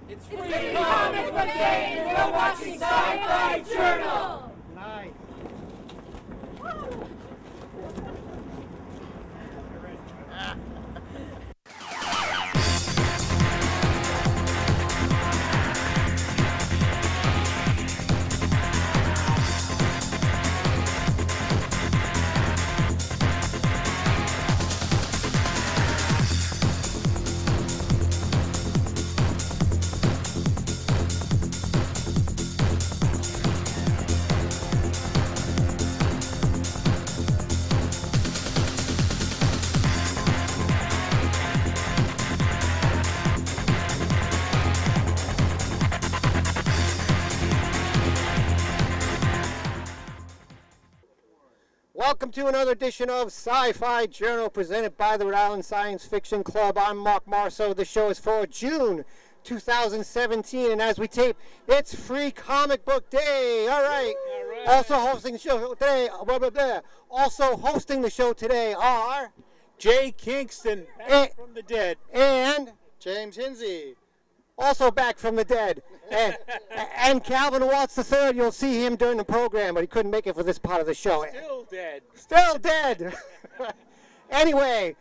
It's free comic book day and you're watching Sci-Fi Journal! Nice. Welcome to another edition of Sci-Fi Journal presented by the Rhode Island Science Fiction Club. I'm Marc Morisseau. The show is for June 2017, and as we tape, it's Free Comic Book Day. All right. Also hosting the show today, Also hosting the show today are Jay Kingston, back from the dead, and James Hinsey. also back from the dead, and Calvin Watts III. You'll see him during the program, but he couldn't make it for this part of the show. still dead. Still dead. Anyway,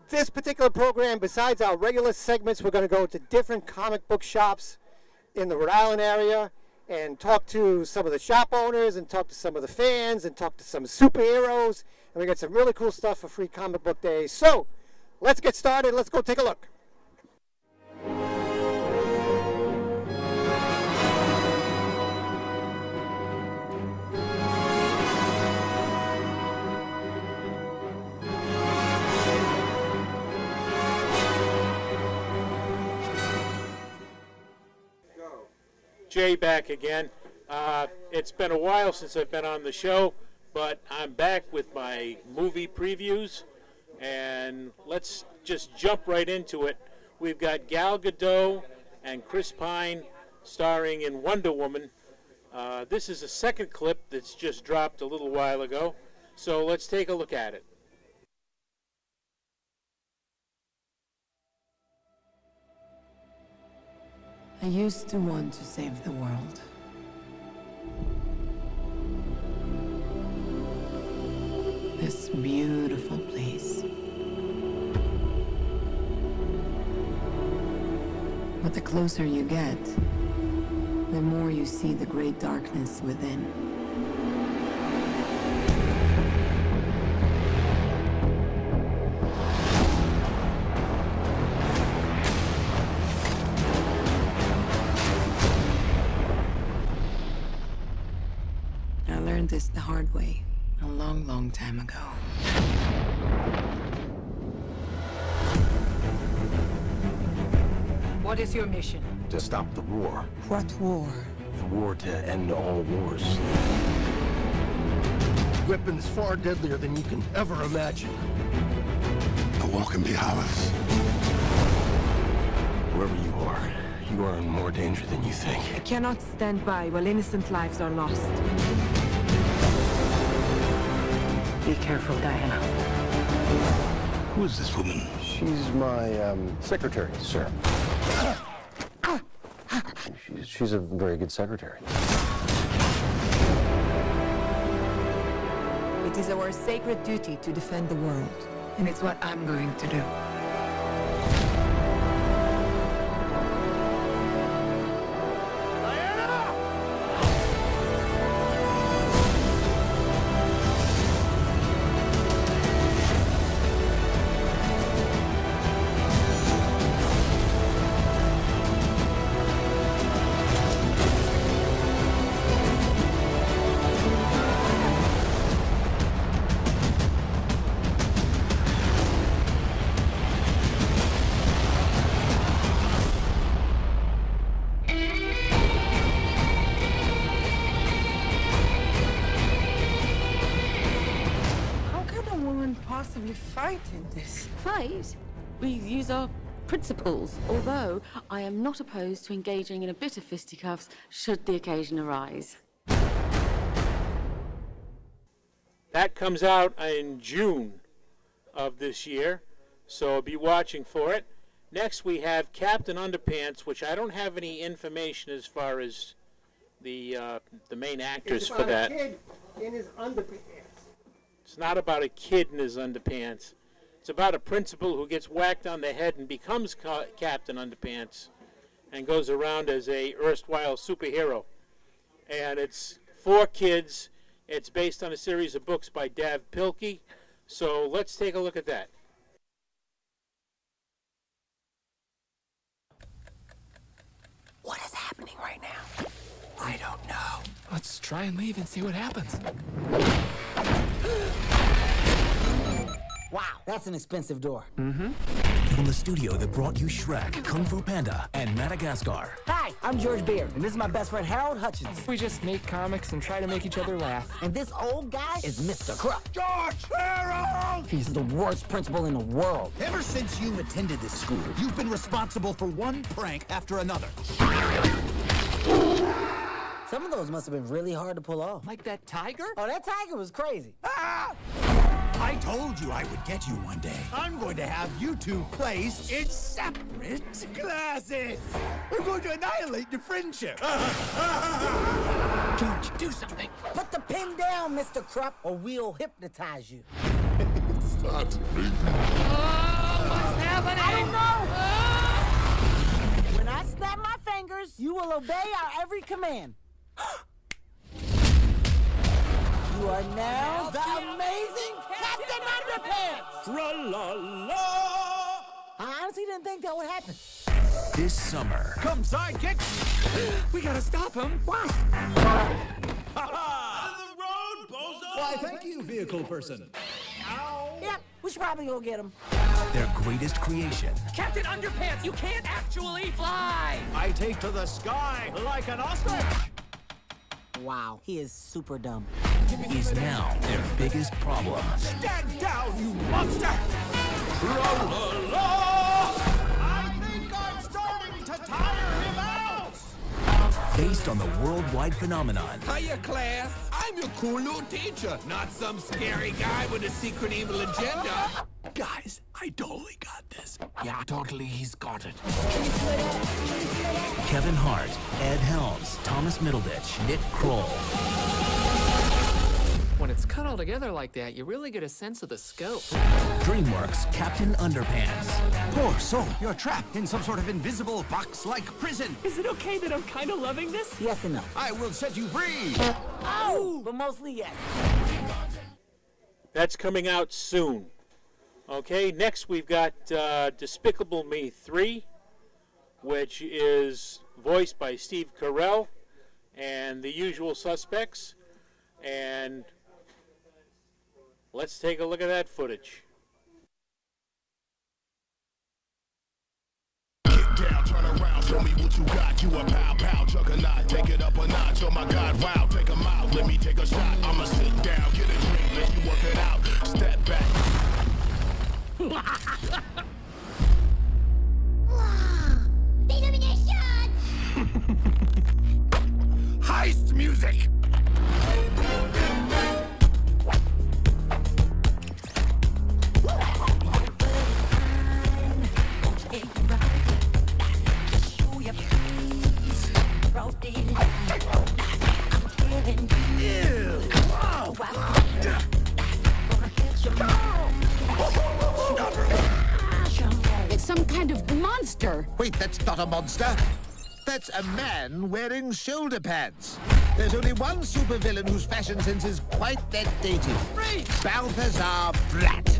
this particular program, besides our regular segments, we're going to go to different comic book shops in the Rhode Island area and talk to some of the shop owners and talk to some of the fans and talk to some superheroes. And we got some really cool stuff for Free Comic Book Day. So let's get started. Let's go take a look. Jay back again. It's been a while since I've been on the show, but I'm back with my movie previews, and let's just jump right into it. We've got Gal Gadot and Chris Pine starring in Wonder Woman. This is a second clip that's just dropped a little while ago, so let's take a look at it. I used to want to save the world. This beautiful place. But the closer you get, the more you see the great darkness within. This the hard way a long, long time ago. What is your mission? To stop the war. What war? The war to end all wars. Weapons far deadlier than you can ever imagine. The war can be ours. Wherever you are in more danger than you think. I cannot stand by while innocent lives are lost. Be careful, Diana. Who is this woman? She's my secretary, sir. She's a very good secretary. It is our sacred duty to defend the world, and it's what I'm going to do. Fight in this? Fight? We use our principles, although I am not opposed to engaging in a bit of fisticuffs should the occasion arise. That comes out in June of this year, so be watching for it. Next, we have Captain Underpants, which I don't have any information as far as the main actors It's for about that. a kid in his underpants. It's not about a kid in his underpants. It's about a principal who gets whacked on the head and becomes Captain Underpants and goes around as a erstwhile superhero. And it's for kids. It's based on a series of books by Dav Pilkey. So let's take a look at that. What is happening right now? I don't know. Let's try and leave and see what happens. Wow, that's an expensive door. From the studio that brought you Shrek, Kung Fu Panda, and Madagascar. Hi, I'm George Beard, and this is my best friend Harold Hutchins. We just make comics and try to make each other laugh. And this old guy is Mr. Crook. George! Harold! He's the worst principal in the world. Ever since you've attended this school, you've been responsible for one prank after another. Some of those must have been really hard to pull off. Like that tiger? Oh, that tiger was crazy. Ah! I told you I would get you one day. I'm going to have you two placed in separate classes. We're going to annihilate your friendship. George, do something. Put the pin down, Mr. Krupp, or we'll hypnotize you. Start breathing. What's happening? I don't know. When I snap my fingers, you will obey our every command. You are now the amazing Captain Underpants! Tra-la-la! I honestly didn't think that would happen. This summer, Come, sidekick! We gotta stop him. What? Out of the road, bozo! Why, thank you, vehicle person. Ow! Yep, we should probably go get him. their greatest creation. Captain Underpants, you can't actually fly! I take to the sky like an ostrich! Wow, he is super dumb. Is now their biggest problem. Stand down, you monster! Tra-la-la! I think I'm starting to tire him out! Based on the worldwide phenomenon. Hiya, class. I'm your cool new teacher, not some scary guy with a secret evil agenda. Guys, I totally got this. Yeah, totally, he's got it. Kevin Hart, Ed Helms, Thomas Middleditch, Nick Kroll. When it's cut all together like that, you really get a sense of the scope. DreamWorks' Captain Underpants. Poor soul, you're trapped in some sort of invisible box-like prison. Is it okay that I'm kind of loving this? Yes and no. I will set you free! Oh, but mostly yes. That's coming out soon. Okay, next we've got Despicable Me 3, which is voiced by Steve Carell and the usual suspects. And let's take a look at that footage. Get down, turn around, show me what you got. You a pow pow juggernaut. Take it up a notch. Oh my God, wow, take 'em out. Let me take a shot. I'ma sit down, get a drink, let you work it out. Step back. Illumination! Heist music. It's some kind of monster. Wait, that's not a monster. That's a man wearing shoulder pads. There's only one supervillain whose fashion sense is quite that dated. Balthazar Brat.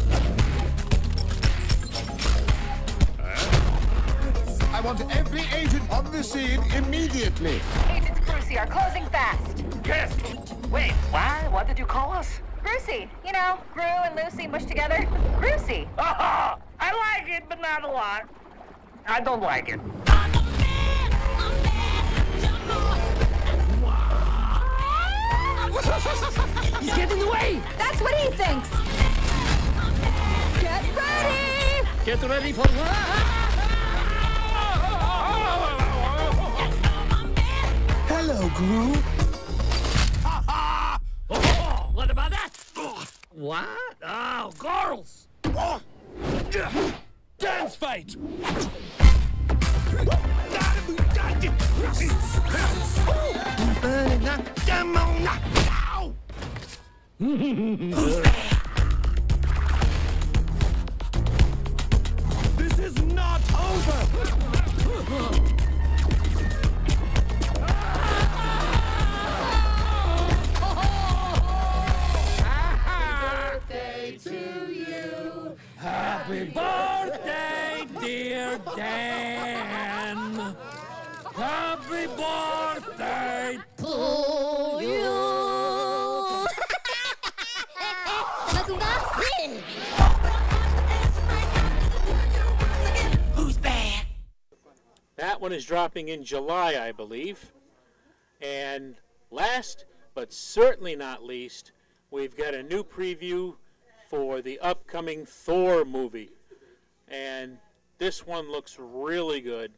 I want every agent on the scene immediately. Agents Brucey are closing fast. Yes. Wait, why? What did you call us? Brucey, you know, Gru and Lucy mushed together. Brucey. Oh, I like it, but not a lot. I don't like it. He's getting in the way! That's what he thinks. Get ready! Get ready for Hello, Gru. Oh, what about that? What? Oh, girls! Dance fight! This is not over! Happy birthday, dear Dan. Happy birthday to you. Who's bad? That one is dropping in July, I believe. And last, but certainly not least, we've got a new preview for the upcoming Thor movie. And this one looks really good.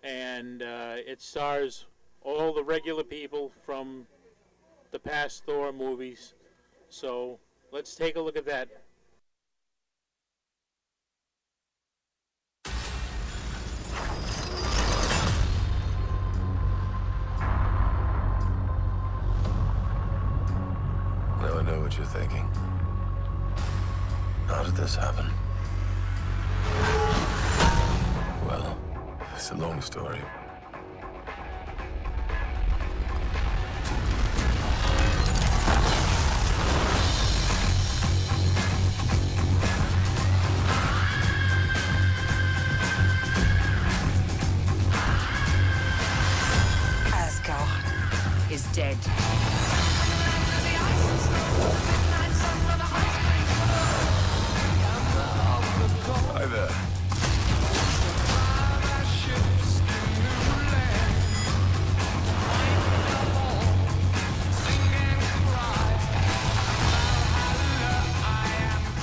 And it stars all the regular people from the past Thor movies. So let's take a look at that. Now I know what you're thinking. How did this happen? Well, it's a long story. Asgard is dead. Hi there.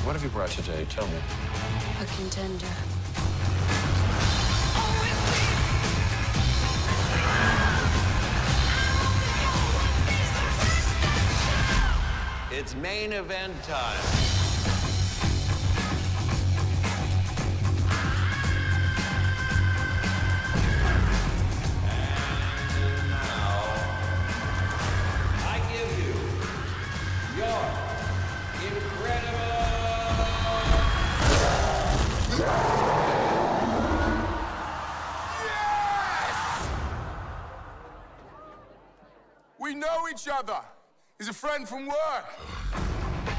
What have you brought today? Tell me. A contender. It's main event time. And now, I give you your incredible... Yes! We know each other. He's a friend from work.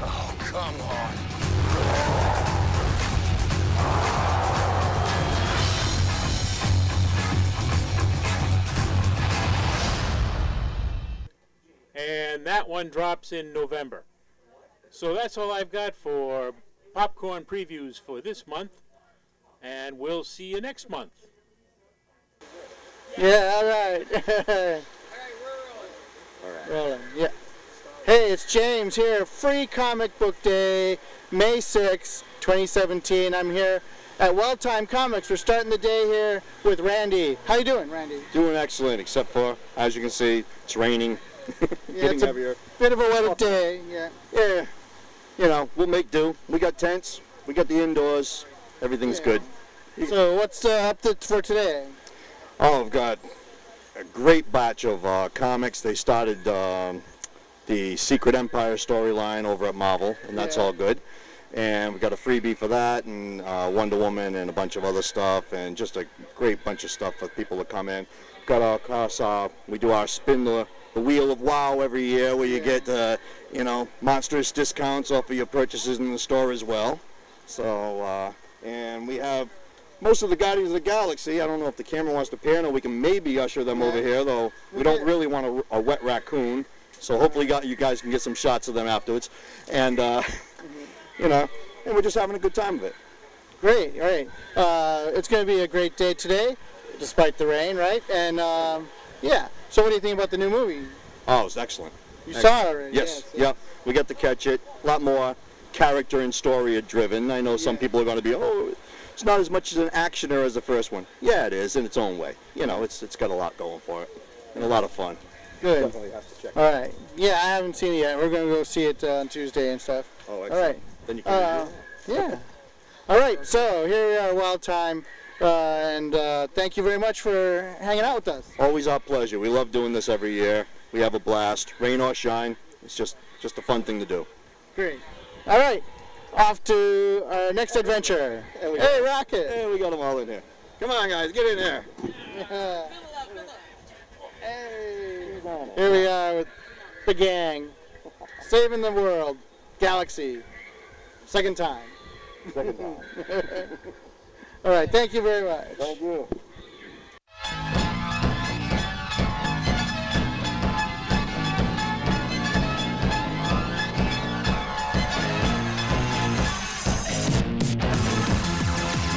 Oh, come on. And that one drops in November. So that's all I've got for popcorn previews for this month. And we'll see you next month. Yeah, all right. Rolling, yeah. Hey, it's James here. Free Comic Book Day, May 6, 2017. I'm here at Well Time Comics. We're starting the day here with Randy. How you doing, Randy? Doing excellent, except for, as you can see, it's raining. Yeah, it's a bit of a wet day. Yeah. Yeah. You know, we'll make do. We got tents. We got the indoors. Everything's good. So what's up for today? Oh, I've got a great batch of comics. They started the Secret Empire storyline over at Marvel, and that's all good. And we got a freebie for that, and Wonder Woman, and a bunch of other stuff, and just a great bunch of stuff for people to come in. Got our course, we do our spin the wheel of WoW every year, where you get monstrous discounts off of your purchases in the store as well. So and we have most of the Guardians of the Galaxy. I don't know if the camera wants to pan, or we can maybe usher them over here, though we don't really want a wet raccoon. So hopefully you guys can get some shots of them afterwards. And, and we're just having a good time with it. Great, all right. It's going to be a great day today, despite the rain, right? And, yeah. So what do you think about the new movie? Oh, it's excellent. You saw it already? Yes, yep. We got to catch it. A lot more character and story driven. I know some people are going to be, it's not as much as an actioner as the first one. Yeah, it is in its own way. It's got a lot going for it. And a lot of fun. Good. Definitely have to check it All out. right. Yeah, I haven't seen it yet. We're going to go see it on Tuesday and stuff. Oh, excellent. All right. Then you can yeah. All right. So here we are, Wild Time. And thank you very much for hanging out with us. Always our pleasure. We love doing this every year. We have a blast. Rain or shine. It's just just a fun thing to do. Great. All right. Off to our next adventure. Hey, Rocket. Hey, we got them all in here. Come on, guys, get in there. Hey. Here we are with the gang. Saving the world. Galaxy. Second time. Second time. All right, thank you very much. Thank you.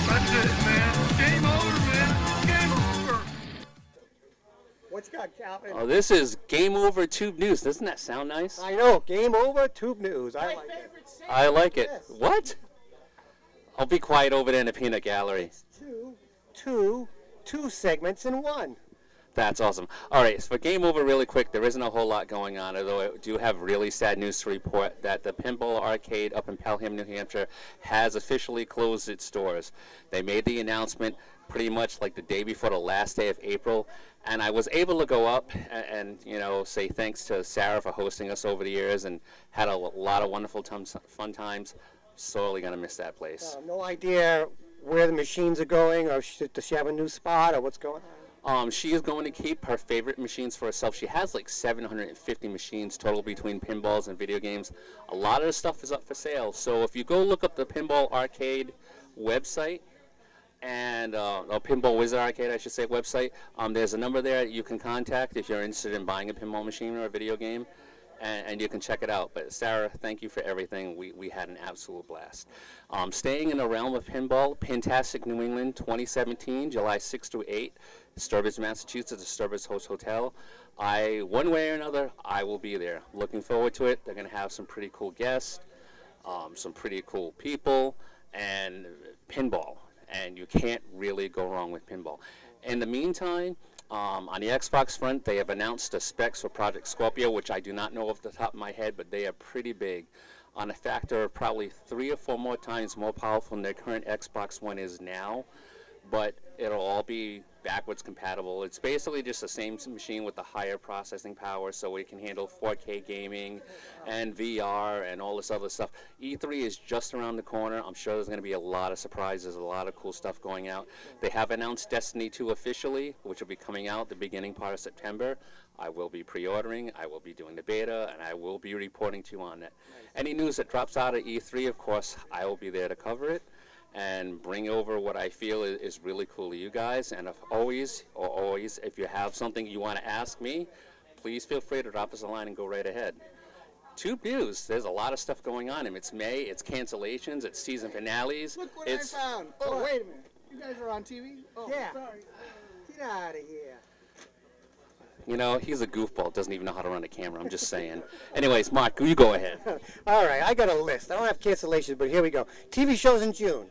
That's it, man. Game over, man. Game over. What you got, Calvin? Oh, this is Game Over Toob News. Doesn't that sound nice? I know. Game Over Tube News. I like it. I like it. What? I'll be quiet over there in the peanut gallery. Two segments in one. That's awesome. All right, so for Game Over, really quick, there isn't a whole lot going on, although I do have really sad news to report that the Pinball Arcade up in Pelham, New Hampshire, has officially closed its doors. They made the announcement pretty much like the day before the last day of April, and I was able to go up and you know, say thanks to Sarah for hosting us over the years and had a lot of wonderful fun times. Sorely going to miss that place. No idea where the machines are going, or does she have a new spot, or what's going on? She is going to keep her favorite machines for herself. She has like 750 machines total between pinballs and video games. A lot of the stuff is up for sale. So if you go look up the Pinball Arcade website, and Pinball Wizard Arcade, I should say, website, there's a number there you can contact if you're interested in buying a pinball machine or a video game, and you can check it out. But Sarah, thank you for everything. We had an absolute blast. Staying in the realm of pinball, Pintastic New England 2017, July 6 through 8, Sturbridge, Massachusetts, the Sturbridge Host Hotel. One way or another, I will be there. Looking forward to it. They're going to have some pretty cool guests, some pretty cool people, and pinball. And you can't really go wrong with pinball. In the meantime, on the Xbox front, they have announced the specs for Project Scorpio, which I do not know off the top of my head, but they are pretty big, on a factor of probably 3 or 4 more times more powerful than their current Xbox One is now, but it'll all be backwards compatible. It's basically just the same machine with the higher processing power, so it can handle 4K gaming and VR and all this other stuff. E3 is just around the corner. I'm sure there's going to be a lot of surprises, a lot of cool stuff going out. They have announced Destiny 2 officially, which will be coming out the beginning part of September. I will be pre-ordering, I will be doing the beta, and I will be reporting to you on it. Any news that drops out of E3, of course, I will be there to cover it and bring over what I feel is really cool to you guys. And if if you have something you want to ask me, please feel free to drop us a line and go right ahead. Tube News, there's a lot of stuff going on. It's May, it's cancellations, it's season finales. Look what I found. Oh, wait a minute. You guys are on TV? Oh, yeah. Sorry. Get out of here. You know, he's a goofball, doesn't even know how to run a camera, I'm just saying. Anyways, Mark, you go ahead. All right, I got a list. I don't have cancellations, but here we go. TV shows in June.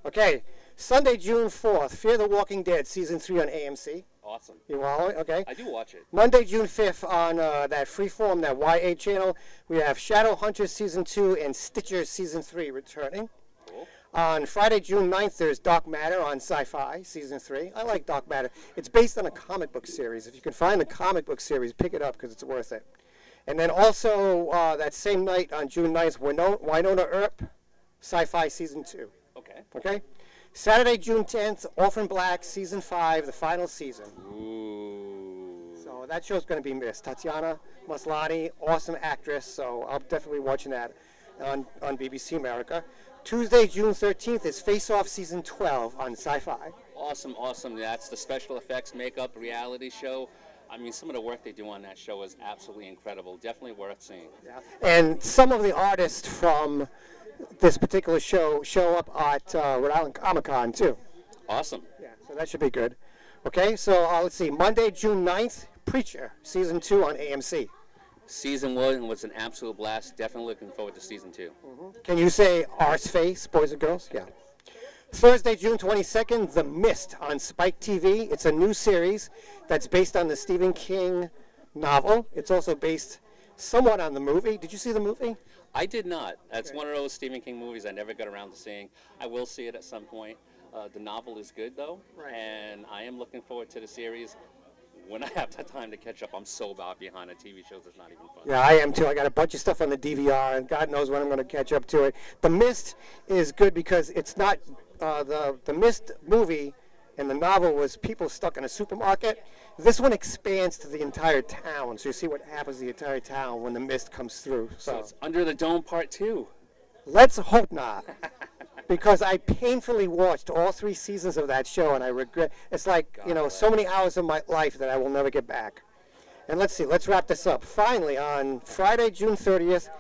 Okay, Sunday, June 4th, Fear the Walking Dead, Season 3 on AMC. Awesome. You want it? Okay. I do watch it. Monday, June 5th, on that Freeform, that YA channel, we have Shadowhunters Season 2 and Stitcher Season 3 returning. Cool. On Friday, June 9th, there's Dark Matter on Sci-Fi Season 3. I like Dark Matter. It's based on a comic book series. If you can find the comic book series, pick it up because it's worth it. And then also, that same night on June 9th, Winona Earp, Sci-Fi Season 2. Okay. Saturday, June 10th, Orphan Black, Season 5, the final season. Ooh. So that show's going to be missed. Tatiana Maslany, awesome actress, so I'll definitely be watching that on BBC America. Tuesday, June 13th is Face Off Season 12 on Sci-Fi. Awesome, awesome. That's the special effects makeup reality show. I mean, some of the work they do on that show is absolutely incredible. Definitely worth seeing. Yeah. And some of the artists from this particular show up at Rhode Island Comic-Con too. Awesome. Yeah, so that should be good. Okay, so let's see. Monday, June 9th, Preacher, Season 2 on AMC. Season 1 was an absolute blast. Definitely looking forward to Season 2. Can you say Arse Face, boys and girls? Yeah. Thursday, June 22nd, The Mist on Spike TV. It's a new series that's based on the Stephen King novel. It's also based somewhat on the movie. Did you see the movie? I did not. That's one of those Stephen King movies I never got around to seeing. I will see it at some point. The novel is good, though, and I am looking forward to the series. when I have the time to catch up, I'm so bad behind on TV shows, it's not even fun. Yeah, I am too. I got a bunch of stuff on the DVR, and God knows when I'm going to catch up to it. The Mist is good because it's not the Mist movie and the novel was people stuck in a supermarket. This one expands to the entire town, so you see what happens to the entire town when the mist comes through. So it's Under the Dome Part 2. Let's hope not, because I painfully watched all 3 seasons of that show, and I regret. It's like, so many hours of my life that I will never get back. And let's see, let's wrap this up. Finally, on Friday, June 30th,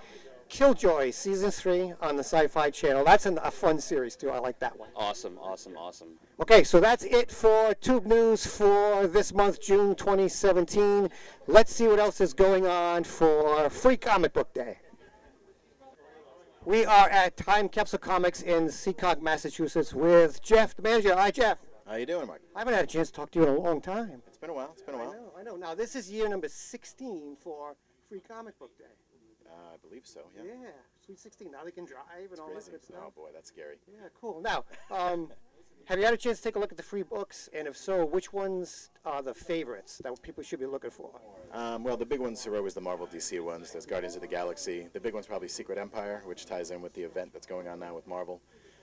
Killjoy Season 3 on the Sci-Fi Channel. That's a fun series, too. I like that one. Awesome, awesome, awesome. Okay, so that's it for Tube News for this month, June 2017. Let's see what else is going on for Free Comic Book Day. We are at Time Capsule Comics in Seekonk, Massachusetts with Jeff, the manager. Hi, Jeff. How you doing, Mark? I haven't had a chance to talk to you in a long time. It's been a while. I know. Now, this is year number 16 for Free Comic Book Day. I believe so, yeah. Yeah, Sweet 16. Now they can drive and all that good stuff. Oh, boy, that's scary. Yeah, cool. Now, have you had a chance to take a look at the free books? And if so, which ones are the favorites that people should be looking for? Well, the big ones are always the Marvel DC ones. There's Guardians of the Galaxy. The big one's probably Secret Empire, which ties in with the event that's going on now with Marvel,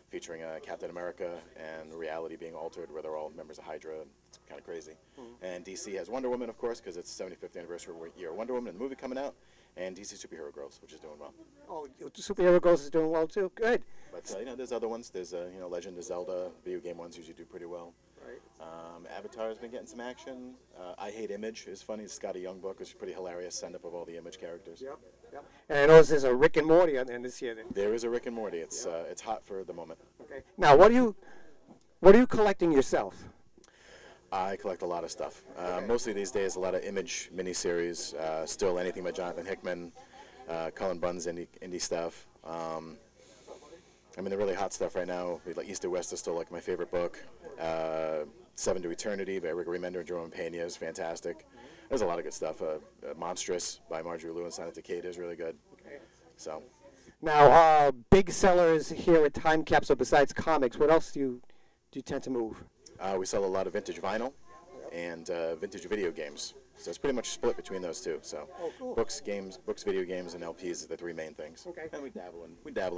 featuring Captain America and reality being altered, where they're all members of Hydra. It's kind of crazy. And DC has Wonder Woman, of course, because it's the 75th anniversary year of Wonder Woman and the movie coming out. And DC Superhero Girls, which is doing well. Oh, Superhero Girls is doing well too. Good. But there's other ones. There's Legend of Zelda. Video game ones usually do pretty well. Right. Avatar's been getting some action. I Hate Image is funny. It's got a young book, which is pretty hilarious. Send up of all the Image characters. Yep. And I know there's a Rick and Morty on there this year. There is a Rick and Morty. It's hot for the moment. Okay. Now, what are you collecting yourself? I collect a lot of stuff. Mostly these days, a lot of Image miniseries. Still anything by Jonathan Hickman, Cullen Bunn's indie stuff. The really hot stuff right now, like East to West is still like my favorite book. 7 to Eternity by Rick Remender and Jerome Pena is fantastic. There's a lot of good stuff. Monstrous by Marjorie Lewis and Takeda is really good. Okay. So. Now, big sellers here at Time Capsule besides comics, what else do you tend to move? We sell a lot of vintage vinyl and vintage video games. So it's pretty much split between those two. So cool. books, video games, and LPs are the 3 main things. Okay. And we dabble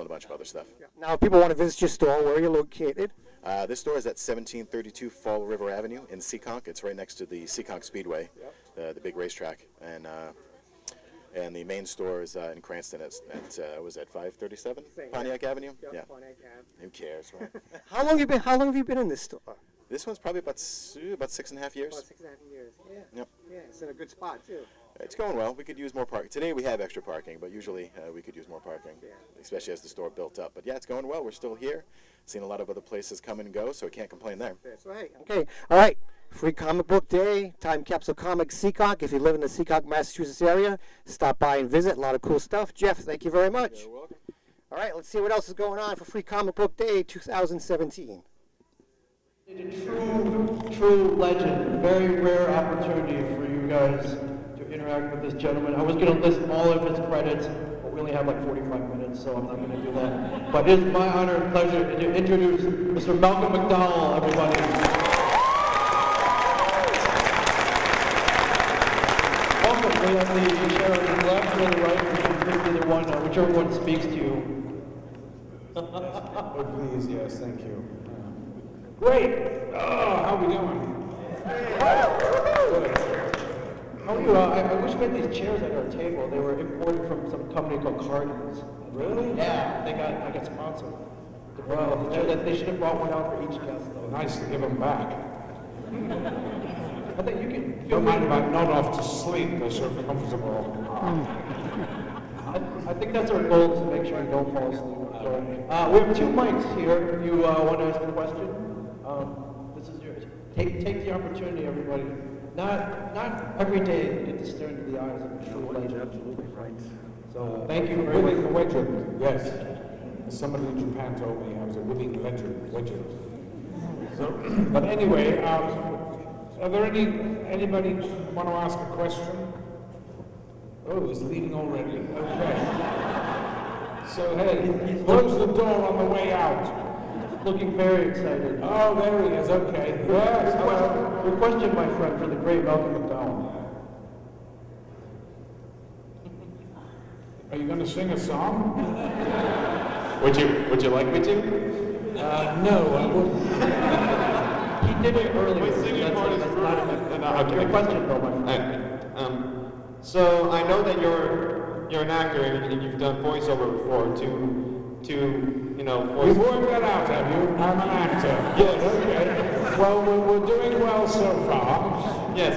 in a bunch of other stuff. Yeah. Now, if people want to visit your store, where are you located? This store is at 1732 Fall River Avenue in Seekonk. It's right next to the Seekonk Speedway, the big racetrack. And the main store is in Cranston at 537 Pontiac Avenue? Yep, Yeah. Pontiac Ave. Who cares, right? How long have you been in this store? This one's probably about 6.5 years. About 6.5 years. Yeah. Yep. Yeah, it's in a good spot too. It's going well. We could use more parking. Today we have extra parking, but usually we could use more parking, especially as the store built up. But yeah, it's going well. We're still here. Seen a lot of other places come and go, so we can't complain there. That's right. Okay. All right. Free Comic Book Day, Time Capsule Comics, Seekonk. If you live in the Seekonk, Massachusetts area, stop by and visit. A lot of cool stuff. Jeff, thank you very much. You're welcome. All right, let's see what else is going on for Free Comic Book Day 2017. True legend. Very rare opportunity for you guys to interact with this gentleman. I was going to list all of his credits, but we only have like 45 minutes, so I'm not going to do that. But it's my honor and pleasure to introduce Mr. Malcolm McDowell, everybody. Welcome. We have the chair on the left or the right, you can pick either one, whichever one speaks to you. Oh, please, yes, thank you. Great! Oh, how are we doing? How are you? I wish we had these chairs at our table. They were imported from some company called Cardinals. Really? Yeah, I got sponsored. Well, they should have brought one out for each guest, though. Nice to give them back. I think you can. Don't mind if I'm not off to sleep. They're so comfortable. I think that's our goal, to make sure you don't fall asleep. So, we have 2 mics here. If you want to ask a question, this is yours. Take the opportunity, everybody. Not every day you get to stare into the eyes of a true legend. Absolutely right. So thank you very much. Living legend, yes. Somebody in Japan told me I was a living legend. So, but anyway, are there anybody want to ask a question? Oh, he's leaving already. Okay. So hey, close the door on the way out. Looking very excited. Oh, there he is. Okay. Yes. Hello. Requested my friend for the great Malcolm McDowell. Are you going to sing a song? Would you like me to? No, I wouldn't. He did it earlier. My singing part is okay. Requested though, my friend. So I know that you're an actor and you've done voiceover before to you know voice. You've worked that out, have you? I'm an actor. Yes. Okay. Well, we're doing well so far. Yes.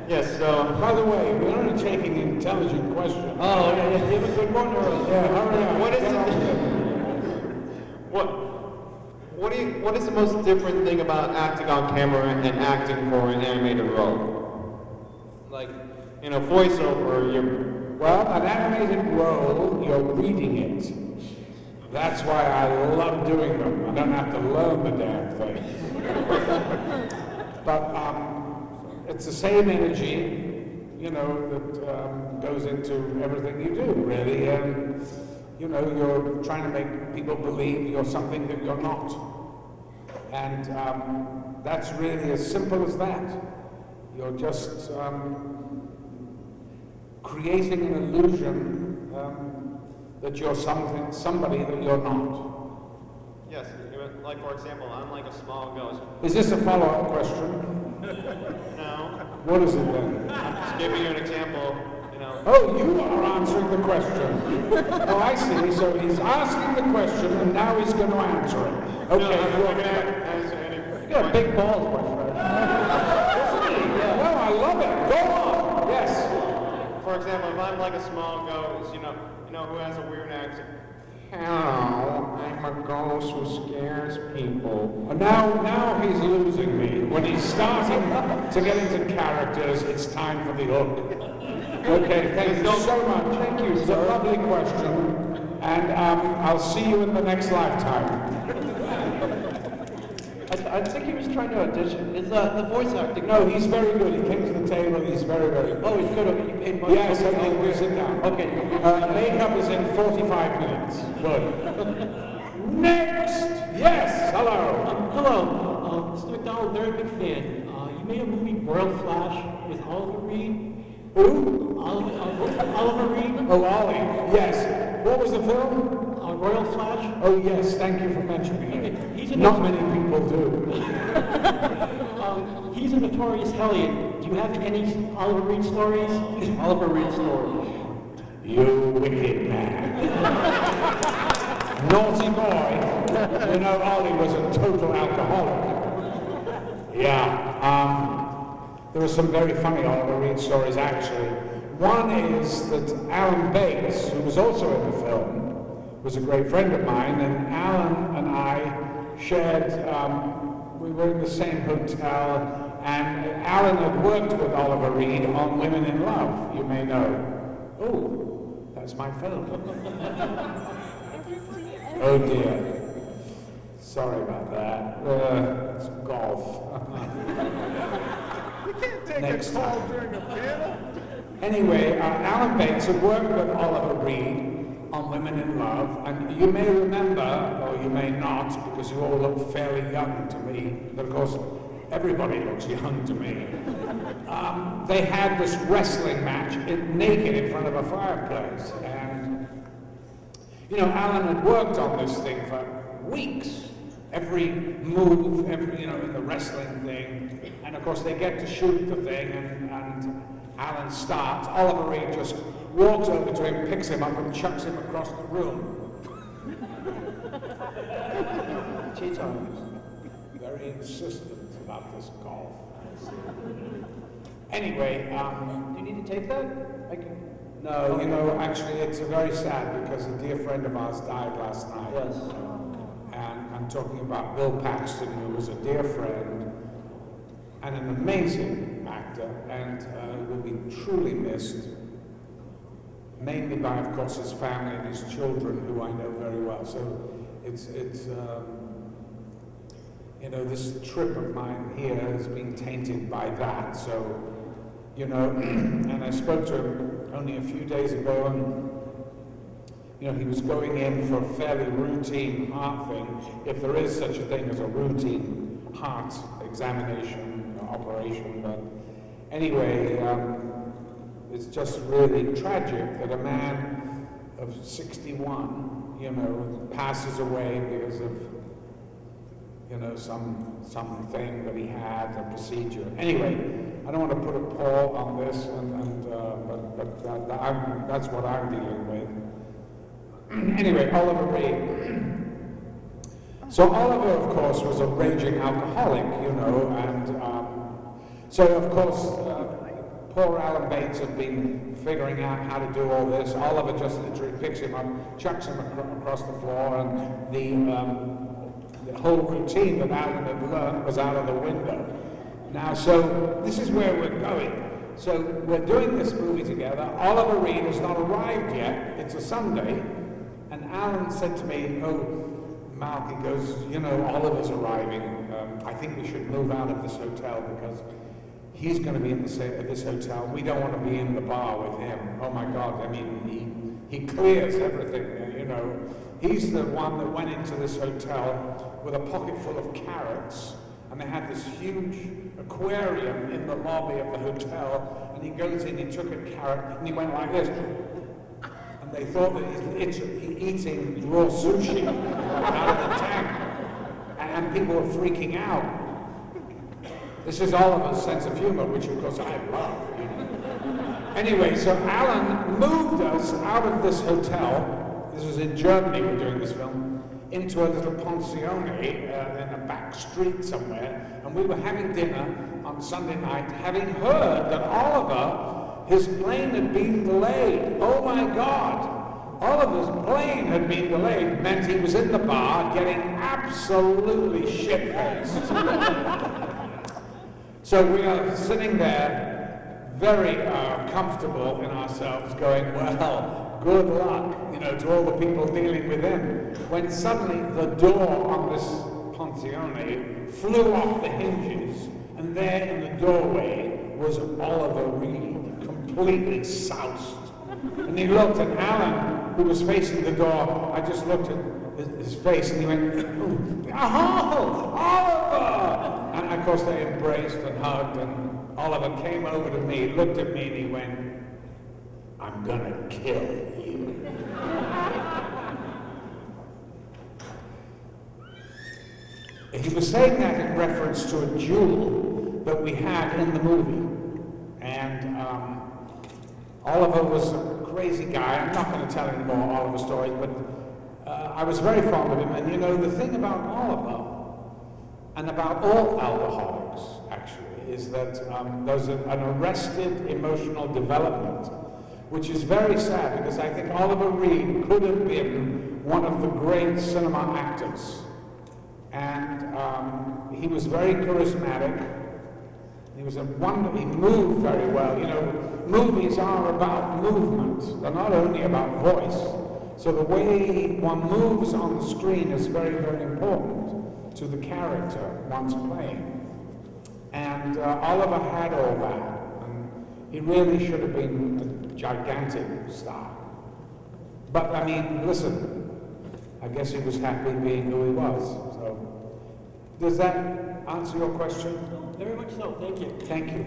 Yes. So. By the way, we're only taking intelligent questions. Oh, yeah. You have a good one, or yeah, hurry up. What is what is the most different thing about acting on camera and acting for an animated role? Like, you know, voiceover, Well, an animated role, you're reading it. That's why I love doing them. I don't have to learn the damn thing. But it's the same energy, you know, that goes into everything you do, really. And, you know, you're trying to make people believe you're something that you're not. And that's really as simple as that. You're just creating an illusion that you're somebody that you're not. Yes, like for example, I'm like a small ghost. Is this a follow-up question? No. What is it then? Just giving you an example, you know. Oh, you are answering the question. Oh, I see. So he's asking the question and now he's going to answer it. Okay. No, I'm not going to answer any. You got big balls, my friend. No, I love it. Go on. Yes. For example, if I'm like a small ghost, you know who has a weird accent. Hello, I'm a ghost who scares people. Now he's losing me. When he's starting to get into characters, it's time for the hook. Okay, thank you so much. Thank you. It's a lovely question, and I'll see you in the next lifetime. I think he was trying to audition. Is the voice acting? No, he's very good. He came to the table. He's very, very good. Oh, he's good. Okay, you paid money. Yes, okay, we'll sit down. Okay. Makeup is in 45 minutes. Good. Next! Yes, hello. Hello. Mr. McDowell, very big fan. You made a movie, Royal Flash, with Oliver Reed. Who? Oliver Reed. Oh, Ollie. Yes. What was the film? Royal Flash. Oh, yes. Thank you for mentioning it. Not many people do. He's a notorious hellion. Do you have any Oliver Reed stories? Oliver Reed stories. You wicked man. Naughty boy. You know, Ollie was a total alcoholic. Yeah. There were some very funny Oliver Reed stories, actually. One is that Alan Bates, who was also in the film, was a great friend of mine, and Alan and I shared, we were in the same hotel, and Alan had worked with Oliver Reed on Women in Love, you may know. Oh, that's my film. Oh dear. Sorry about that. It's golf. You can't take a call during a panel. Anyway, Alan Bates had worked with Oliver Reed on Women in Love, and you may remember, or you may not, because you all look fairly young to me, but of course everybody looks young to me. They had this wrestling match naked in front of a fireplace, and you know, Alan had worked on this thing for weeks. Every move, in the wrestling thing, and of course they get to shoot the thing, and Alan starts. Oliver Reed just walks over to him, picks him up, and chucks him across the room. Tea times. Very insistent about this golf. Anyway, do you need to take that? No, you know, actually it's very sad because a dear friend of ours died last night. Yes. And I'm talking about Bill Paxton, who was a dear friend and an amazing actor, and will be truly missed, mainly by, of course, his family and his children, who I know very well. So it's you know, this trip of mine here has been tainted by that. So, you know, and I spoke to him only a few days ago, and you know, he was going in for a fairly routine heart thing, if there is such a thing as a routine heart examination operation. But anyway, it's just really tragic that a man of 61, you know, passes away because of, you know, something that he had, a procedure. Anyway, I don't want to put a pall on this, but that's what I'm dealing with. Anyway, Oliver Reed. So Oliver, of course, was a raging alcoholic, you know, and so of course, poor Alan Bates had been figuring out how to do all this. Oliver just literally picks him up, chucks him across the floor, and the whole routine that Alan had learned was out of the window. Now, so this is where we're going. So we're doing this movie together. Oliver Reed has not arrived yet. It's a Sunday. And Alan said to me, oh, Mark, he goes, you know, Oliver's arriving. I think we should move out of this hotel because he's going to be in this hotel. We don't want to be in the bar with him. Oh my God, I mean, he clears everything, you know. He's the one that went into this hotel with a pocket full of carrots, and they had this huge aquarium in the lobby of the hotel, and he goes in, he took a carrot, and he went like this. And they thought that he's eating raw sushi out of the tank, and people were freaking out. This is Oliver's sense of humor, which of course I love. You know. Anyway, so Alan moved us out of this hotel. This was in Germany, we're doing this film, into a little pensione in a back street somewhere. And we were having dinner on Sunday night, having heard that Oliver, his plane had been delayed. Oh my God! Oliver's plane had been delayed, meant he was in the bar getting absolutely shit-faced. So we are sitting there, very comfortable in ourselves, going, well, good luck, you know, to all the people dealing with him. When suddenly the door on this pensione flew off the hinges, and there in the doorway was Oliver Reed, completely soused. And he looked at Alan, who was facing the door. I just looked at his face, and he went, oh, Oliver! And of course they embraced and hugged, and Oliver came over to me, looked at me, and he went, I'm gonna kill you. He was saying that in reference to a duel that we had in the movie. And Oliver was a crazy guy. I'm not going to tell any more Oliver stories, but I was very fond of him. And you know, the thing about Oliver, and about all alcoholics, actually, is that there's an arrested emotional development, which is very sad, because I think Oliver Reed could have been one of the great cinema actors. And he was very charismatic. He was he moved very well. You know, movies are about movement. They're not only about voice. So the way one moves on the screen is very, very important to the character one's playing. And Oliver had all that. And he really should have been a gigantic star. But, I mean, listen, I guess he was happy being who he was. So, does that answer your question? Very much so, thank you. Thank you.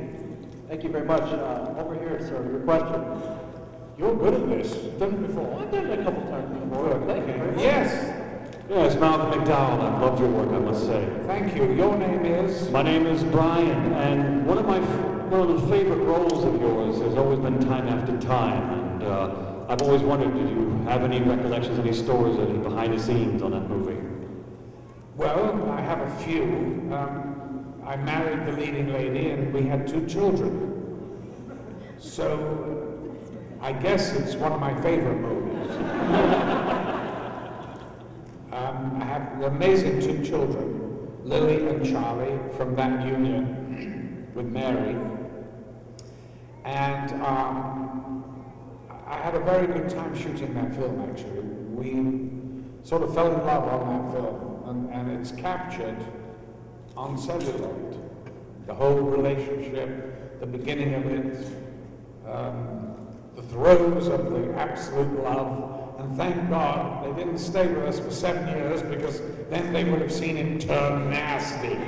Thank you very much. Over here, sir, your question. You're good at this. You've done it before. I've done it a couple times before. Good. Thank you very much. Yes. Yes, Malcolm McDowell. I've loved your work, I must say. Thank you. Your name is? My name is Brian, and one of the favorite roles of yours has always been Time After Time, and I've always wondered, did you have any recollections, any stories, any behind the scenes on that movie? Well, I have a few. I married the leading lady, and we had 2 children. So, I guess it's one of my favorite movies. I have amazing 2 children, Lily and Charlie, from that union with Mary. And I had a very good time shooting that film, actually. We sort of fell in love on that film, and it's captured on celluloid. The whole relationship, the beginning of it, the throes of the absolute love, and thank God they didn't stay with us for 7 years, because then they would have seen him turn nasty.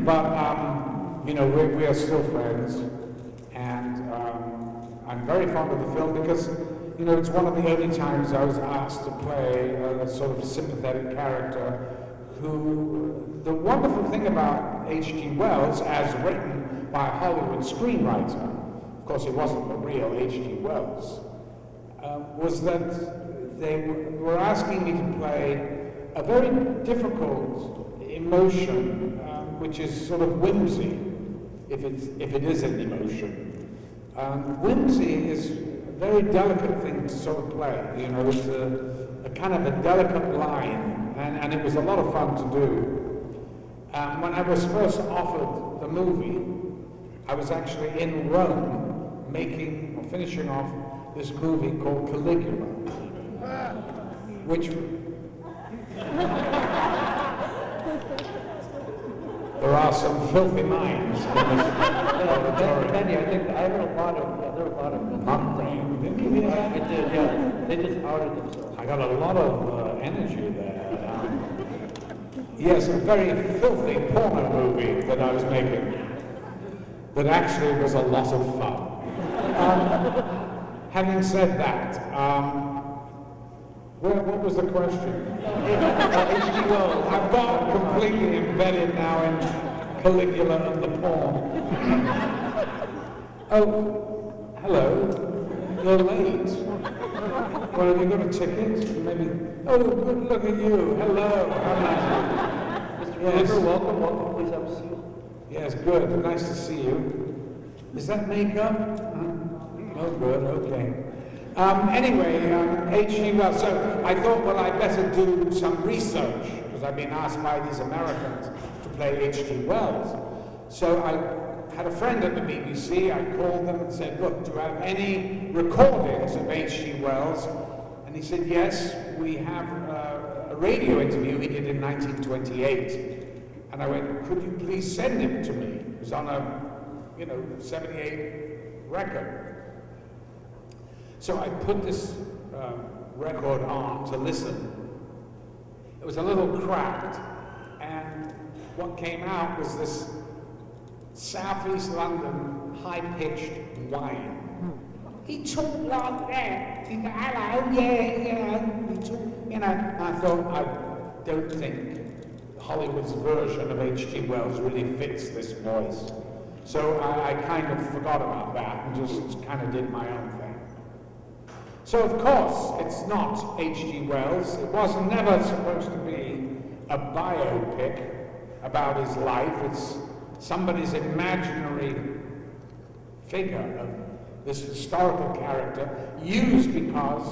But, you know, we are still friends, and I'm very fond of the film because, you know, it's one of the only times I was asked to play a sort of sympathetic character who, the wonderful thing about H.G. Wells, as written by a Hollywood screenwriter, of course it wasn't the real H.G. Wells, was that they were asking me to play a very difficult emotion, which is sort of whimsy, if it is an emotion. Whimsy is a very delicate thing to sort of play. You know, it's a kind of a delicate line, and it was a lot of fun to do. When I was first offered the movie, I was actually in Rome making or finishing off this movie called Caligula, which there are some filthy minds in this auditorium. Benny, I think I heard a lot of, there were a lot of Didn't you hear that? I did, yeah. They just outed themselves. I got a lot of energy there. Yes, a very filthy porno movie that I was making that actually was a lot of fun. Having said that, what was the question? H.G. Wells. I've got completely embedded now in Caligula and the porn. Oh, hello. You're late. Well, have you got a ticket? Maybe. Oh, good, look at you. Hello. How nice. Mr. Yes. Welcome. Please have a seat. Yes, good. Nice to see you. Is that makeup? Oh, good. Okay. Anyway, H.G. Wells. So I thought, well, I'd better do some research, because I've been asked by these Americans to play H.G. Wells. So I had a friend at the BBC. I called them and said, look, do you have any recordings of H.G. Wells? And he said, yes, we have a radio interview he did in 1928. And I went, could you please send it to me? It was on a, 78 record. So I put this record on to listen. It was a little cracked, and what came out was this Southeast London high-pitched whine. He talked like that. He go, hello, yeah. He talked, I thought, I don't think Hollywood's version of H.G. Wells really fits this voice. So I kind of forgot about that and just kind of did my own thing. So of course, it's not H.G. Wells. It was never supposed to be a biopic about his life. It's somebody's imaginary figure of this historical character, used because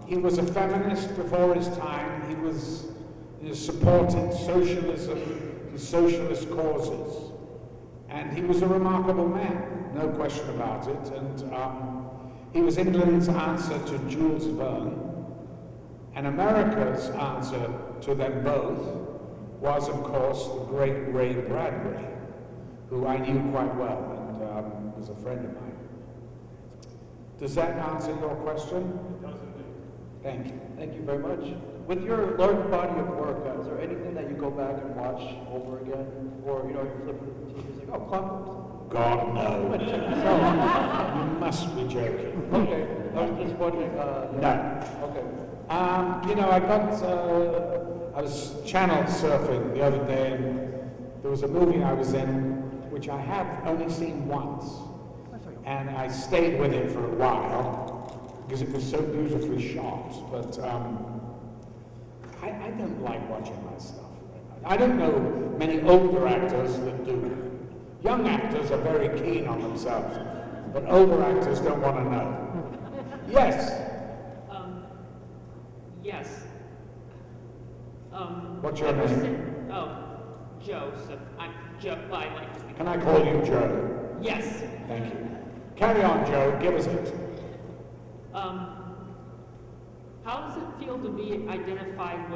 he was a feminist before his time. He supported socialism and socialist causes. And he was a remarkable man, no question about it. And he was England's answer to Jules Verne, and America's answer to them both was, of course, the great Ray Bradbury, who I knew quite well and was a friend of mine. Does that answer your question? It does indeed. Thank you. Thank you very much. With your large body of work, is there anything that you go back and watch over again? Or, you flip the TV, it's like, oh, Clockworks. God, no. Check this out. You must be joking. Okay, I was just wondering. No. Okay. I was channel surfing the other day, and there was a movie I was in, which I had only seen once. And I stayed with it for a while, because it was so beautifully shot. But I don't like watching that stuff. I don't know many older actors that do. Young actors are very keen on themselves, but older actors don't want to know. Yes? Yes. What's your name? Joseph. I'm Joe. I like to be. Can I call you Joe? Yes. Thank you. Carry on, Joe. Give us it. How does it feel to be identified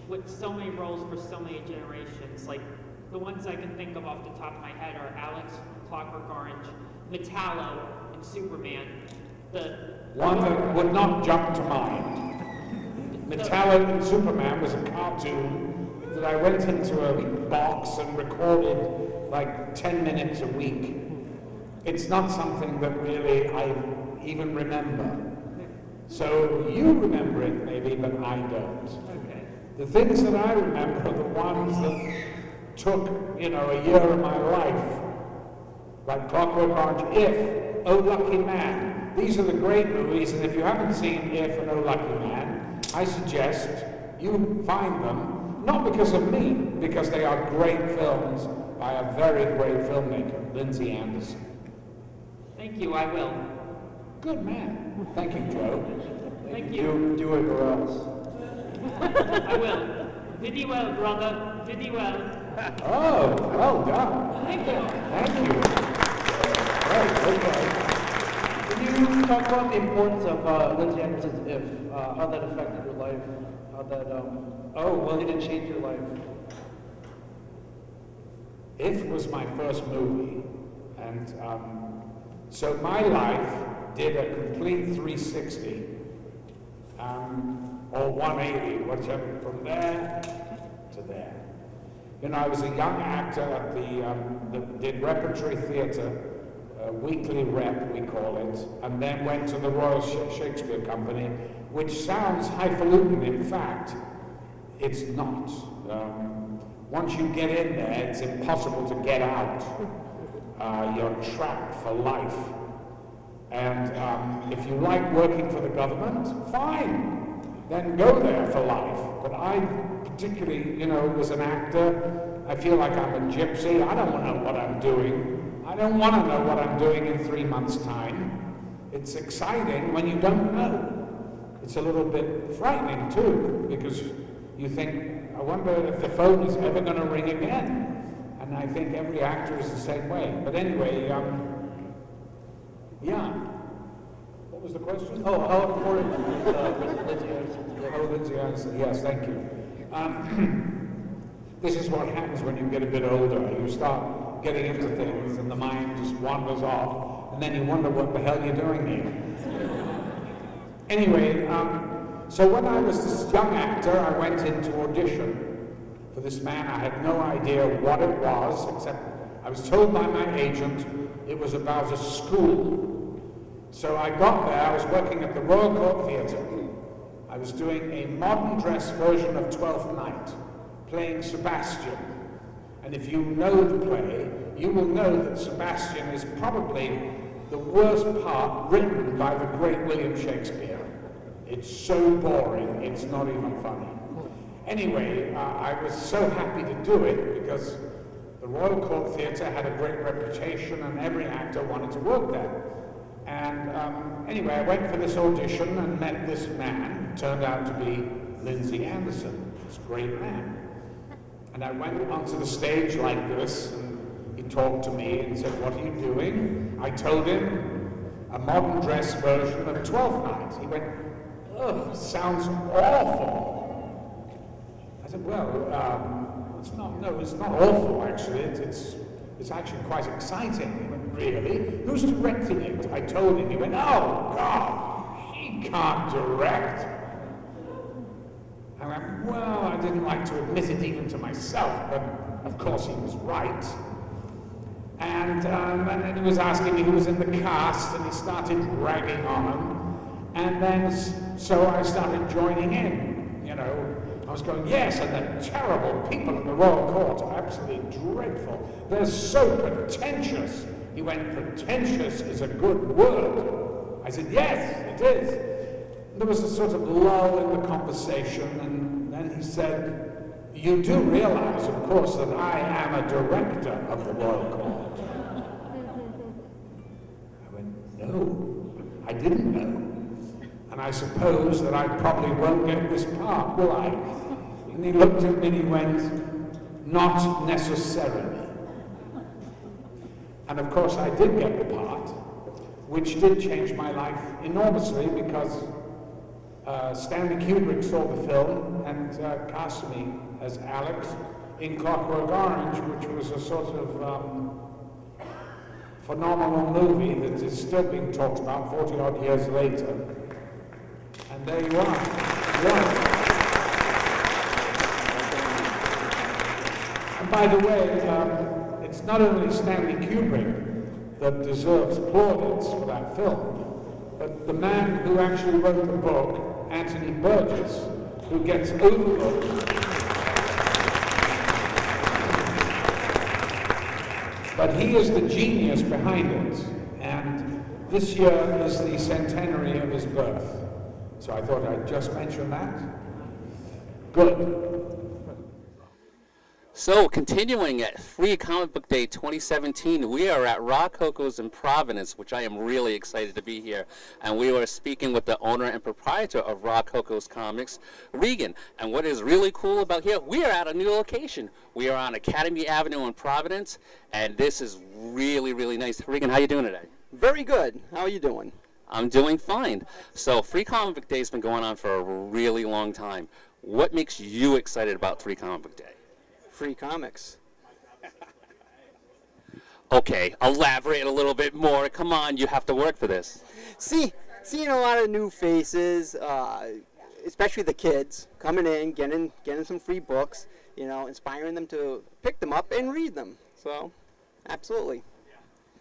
with so many roles for so many generations? Like, the ones I can think of off the top of my head are Alex from Clockwork Orange, Metallo in Superman, One that would not jump to mind. Metallic and Superman was a cartoon that I went into a box and recorded like 10 minutes a week. It's not something that really I even remember. So you remember it maybe, but I don't. Okay. The things that I remember are the ones that took, a year of my life. Like Clockwork Orange, If, Oh Lucky Man. These are the great movies, and if you haven't seen If and Oh Lucky Man, I suggest you find them, not because of me, because they are great films by a very great filmmaker, Lindsay Anderson. Thank you, I will. Good man. Thank you, Joe. Thank you. Do it or else. I will. Diddy well, brother. Diddy well. Oh, well done. Thank you. Thank you. Right, okay. Can you talk about the importance of Lindsay Anderson's If? How that affected your life? How that, did it change your life? If was my first movie, and so my life did a complete 360, or 180, whichever, from there to there. I was a young actor at that did repertory theatre, weekly rep, we call it, and then went to the Royal Shakespeare Company, which sounds highfalutin. In fact, it's not. Once you get in there, it's impossible to get out. You're trapped for life. And if you like working for the government, fine, then go there for life. But I particularly, was an actor. I feel like I'm a gypsy. I don't want to know what I'm doing. I don't want to know what I'm doing in 3 months' time. It's exciting when you don't know. It's a little bit frightening too, because you think, I wonder if the phone is ever going to ring again. And I think every actor is the same way. But anyway, yeah. What was the question? Oh, how important was Lindsay Anderson? Oh, Lindsay Anderson, yes, thank you. This is what happens when you get a bit older. You start getting into things and the mind just wanders off, and then you wonder what the hell you're doing here. Anyway, so when I was this young actor, I went in to audition for this man. I had no idea what it was, except I was told by my agent it was about a school. So I got there, I was working at the Royal Court Theatre. I was doing a modern dress version of Twelfth Night, playing Sebastian. And if you know the play, you will know that Sebastian is probably the worst part written by the great William Shakespeare. It's so boring, it's not even funny. Anyway, I was so happy to do it because the Royal Court Theatre had a great reputation and every actor wanted to work there. And anyway, I went for this audition and met this man, who turned out to be Lindsay Anderson, this great man. And I went onto the stage like this, and he talked to me and said, "What are you doing?" I told him a modern dress version of Twelfth Night. He went, "Ugh, sounds awful." I said, "Well, it's not awful actually. It's actually quite exciting." He went, "Really? Who's directing it?" I told him. He went, "Oh God, he can't direct." I went, "Well, I didn't like to admit it even to myself, but of course he was right." And then he was asking me who was in the cast, and he started ragging on them. And then, so I started joining in, I was going, "Yes, and the terrible people at the Royal Court are absolutely dreadful. They're so pretentious." He went, "Pretentious is a good word." I said, "Yes, it is." There was a sort of lull in the conversation, and then he said, "You do realize, of course, that I am a director of the Royal Court." I went, "No, I didn't know. And I suppose that I probably won't get this part, will I?" And he looked at me and he went, "Not necessarily." And of course I did get the part, which did change my life enormously because Stanley Kubrick saw the film and cast me as Alex in Clockwork Orange, which was a sort of phenomenal movie that is still being talked about 40 odd years later. And there you are. And by the way, it's not only Stanley Kubrick that deserves plaudits for that film, but the man who actually wrote the book, Anthony Burgess, who gets overlooked. But he is the genius behind it, and this year is the centenary of his birth. So I thought I'd just mention that. Good. So, continuing at Free Comic Book Day 2017, we are at RAH-CoCo's in Providence, which I am really excited to be here. And we are speaking with the owner and proprietor of RAH-CoCo's Comics, Regan. And what is really cool about here, we are at a new location. We are on Academy Avenue in Providence, and this is really, really nice. Regan, how are you doing today? Very good. How are you doing? I'm doing fine. So, Free Comic Book Day has been going on for a really long time. What makes you excited about Free Comic Book Day? Free comics. Okay, elaborate a little bit more. Come on, you have to work for this. Seeing a lot of new faces, especially the kids, coming in, getting some free books, inspiring them to pick them up and read them. So, absolutely.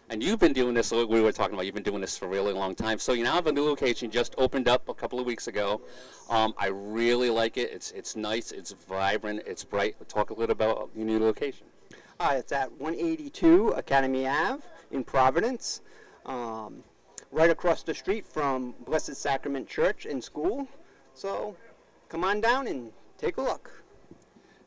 And you've been doing this, we were talking about, you've been doing this for a really long time. So you now have a new location, just opened up a couple of weeks ago. I really like it. It's nice, it's vibrant, it's bright. Talk a little about your new location. It's at 182 Academy Ave in Providence, right across the street from Blessed Sacrament Church and School. So come on down and take a look.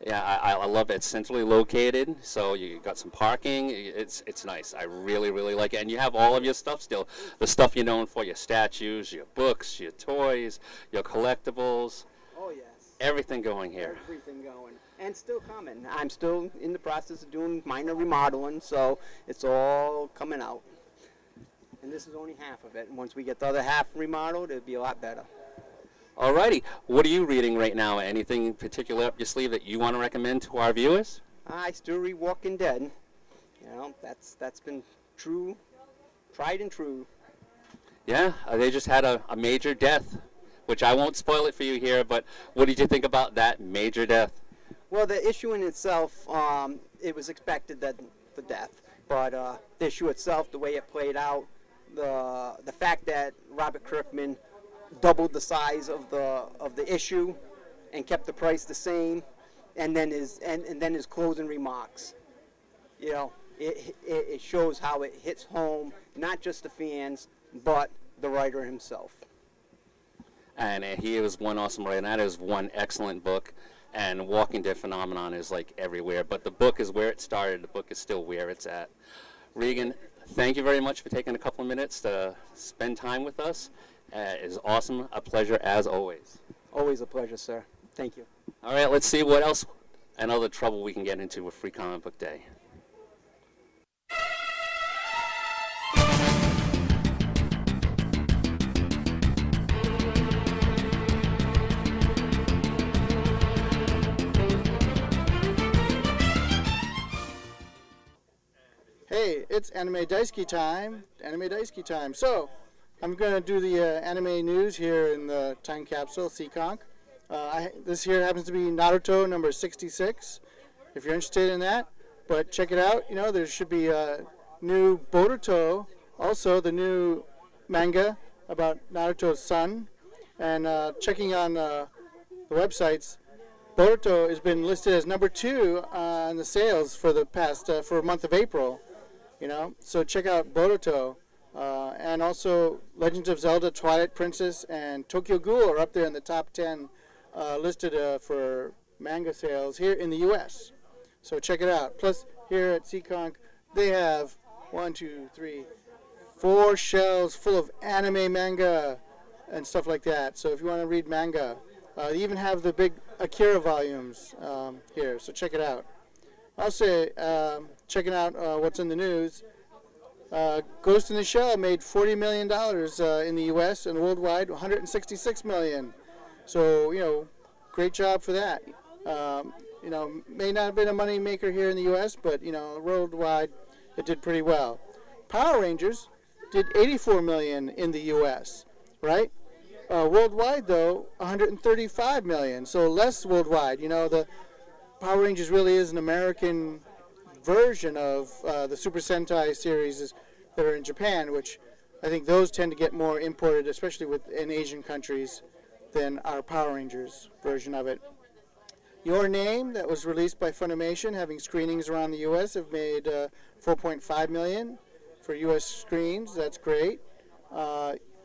Yeah, I love it. It's centrally located, so you got some parking. It's nice. I really, really like it. And you have all of your stuff still. The stuff you're known for, your statues, your books, your toys, your collectibles. Oh, yes. Everything going here. Everything going. And still coming. I'm still in the process of doing minor remodeling, so it's all coming out. And this is only half of it. And once we get the other half remodeled, it'll be a lot better. Alrighty, what are you reading right now? Anything in particular up your sleeve that you want to recommend to our viewers? I still read Walking Dead. That's been true, tried and true. Yeah, they just had a major death, which I won't spoil it for you here, but what did you think about that major death? Well, the issue in itself, it was expected that the death, but the issue itself, the way it played out, the fact that Robert Kirkman doubled the size of the issue and kept the price the same, and then his closing remarks. It shows how it hits home, not just the fans, but the writer himself. And he is one awesome writer, and that is one excellent book. And Walking Dead phenomenon is like everywhere, but the book is where it started. The book is still where it's at. Regan, thank you very much for taking a couple of minutes to spend time with us. It is awesome, a pleasure as always. Always a pleasure, sir. Thank you. All right, let's see what else and other trouble we can get into with Free Comic Book Day. Hey, it's Anime Daisuki time. Anime Daisuki time. So, I'm going to do the anime news here in the Time Capsule, Seekonk. This here happens to be Naruto number 66, if you're interested in that. But check it out. There should be a new Boruto, also the new manga about Naruto's son. And checking on the websites, Boruto has been listed as number 2 on the sales for the past, for month of April. So check out Boruto. And also Legends of Zelda, Twilight Princess, and Tokyo Ghoul are up there in the top 10 listed for manga sales here in the U.S. So check it out. Plus, here at Seekonk, they have 4 shelves full of anime manga and stuff like that. So if you want to read manga, they even have the big Akira volumes here. So check it out. Also, checking out what's in the news. Ghost in the Shell made $40 million in the U.S. and worldwide $166 million. So, great job for that. May not have been a money maker here in the U.S., but, worldwide it did pretty well. Power Rangers did 84 million in the U.S., right? Worldwide, though, 135 million, so less worldwide. You know, the Power Rangers really is an American version of the Super Sentai series that are in Japan, which I think those tend to get more imported, especially in Asian countries, than our Power Rangers version of it. Your Name, that was released by Funimation, having screenings around the U.S., have made 4.5 million for U.S. screens. That's great.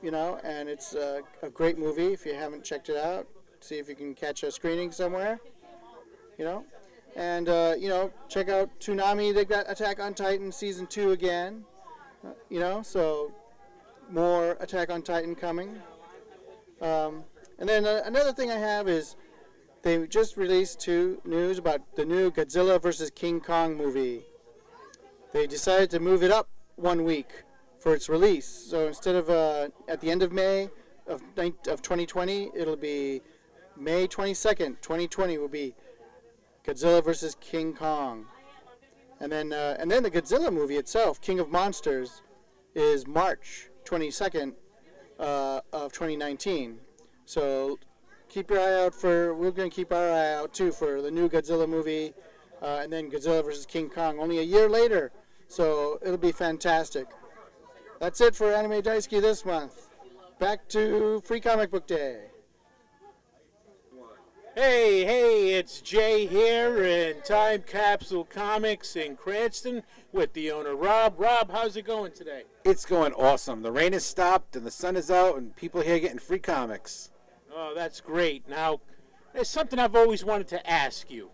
You know, and it's a great movie. If you haven't checked it out, see if you can catch a screening somewhere. You know, and you know, check out Toonami. They got Attack on Titan season 2 again. You know, so more Attack on Titan coming. And then another thing I have is they just released news about the new Godzilla vs. King Kong movie. They decided to move it up 1 week for its release. So instead of at the end of May of 2020, it'll be May 22nd, 2020 will be Godzilla vs. King Kong. And then the Godzilla movie itself, King of Monsters, is March 22nd of 2019. So keep your eye out we're going to keep our eye out too for the new Godzilla movie, and then Godzilla vs. King Kong only a year later. So it'll be fantastic. That's it for Anime Daisuki this month. Back to Free Comic Book Day. Hey, it's Jay here in Time Capsule Comics in Cranston with the owner, Rob. Rob, how's it going today? It's going awesome. The rain has stopped and the sun is out and people here getting free comics. Oh, that's great. Now, there's something I've always wanted to ask you.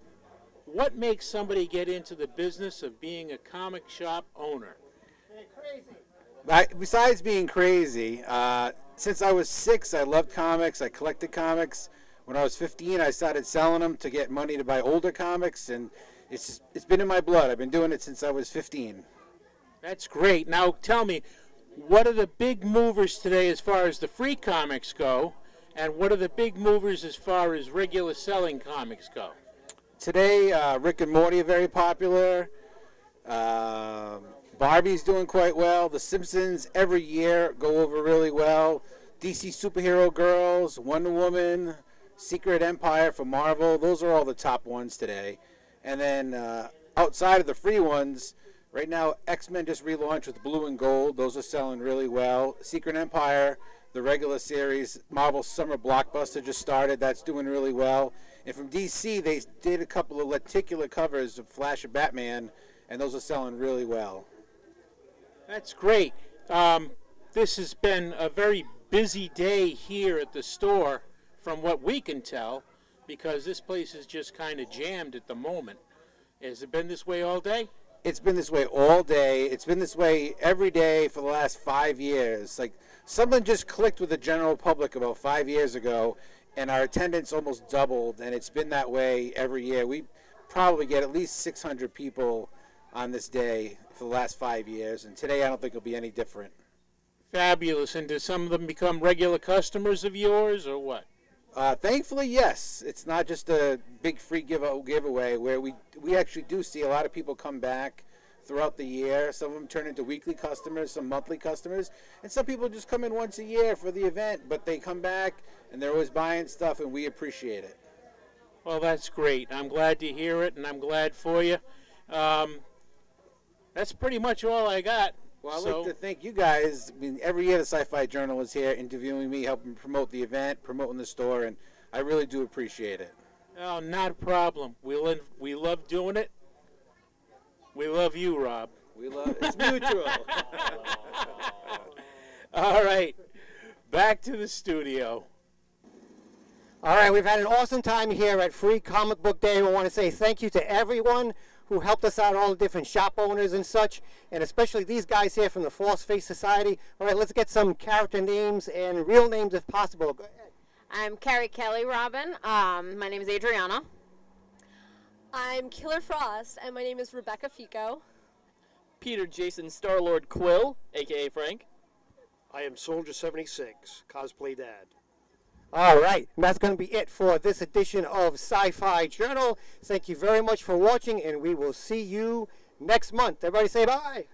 What makes somebody get into the business of being a comic shop owner? Besides being crazy, since I was 6, I loved comics. I collected comics. When I was 15, I started selling them to get money to buy older comics, and it's been in my blood. I've been doing it since I was 15. That's great. Now, tell me, what are the big movers today as far as the free comics go, and what are the big movers as far as regular selling comics go? Today, Rick and Morty are very popular. Barbie's doing quite well. The Simpsons every year go over really well. DC Superhero Girls, Wonder Woman, Secret Empire for Marvel, those are all the top ones today. And then outside of the free ones, right now X-Men just relaunched with Blue and Gold. Those are selling really well. Secret Empire, the regular series, Marvel Summer Blockbuster just started. That's doing really well. And from DC, they did a couple of lenticular covers of Flash and Batman, and those are selling really well. That's great. This has been a very busy day here at the store, from what we can tell, because this place is just kind of jammed at the moment. Has it been this way all day? It's been this way all day. It's been this way every day for the last 5 years. Like, something just clicked with the general public about 5 years ago, and our attendance almost doubled, and it's been that way every year. We probably get at least 600 people on this day for the last 5 years, and today I don't think it'll be any different. Fabulous. And do some of them become regular customers of yours, or what? Thankfully, yes. It's not just a big free giveaway where we actually do see a lot of people come back throughout the year. Some of them turn into weekly customers, some monthly customers, and some people just come in once a year for the event, but they come back and they're always buying stuff, and we appreciate it. Well, that's great. I'm glad to hear it, and I'm glad for you. That's pretty much all I got. Well, I'd like to thank you guys. I mean, every year the Sci-Fi Journal is here interviewing me, helping promote the event, promoting the store, and I really do appreciate it. Oh, not a problem. We love doing it. We love you, Rob. It's mutual. All right, back to the studio. All right, we've had an awesome time here at Free Comic Book Day. We want to say thank you to everyone who helped us out, all the different shop owners and such, and especially these guys here from the False Face Society. All right, let's get some character names and real names if possible. Go ahead. I'm Carrie Kelly Robin. My name is Adriana. I'm Killer Frost, and my name is Rebecca Fico. Peter Jason Star-Lord Quill, a.k.a. Frank. I am Soldier 76, Cosplay Dad. All right, and that's going to be it for this edition of Sci-Fi Journal. Thank you very much for watching, and we will see you next month. Everybody say bye.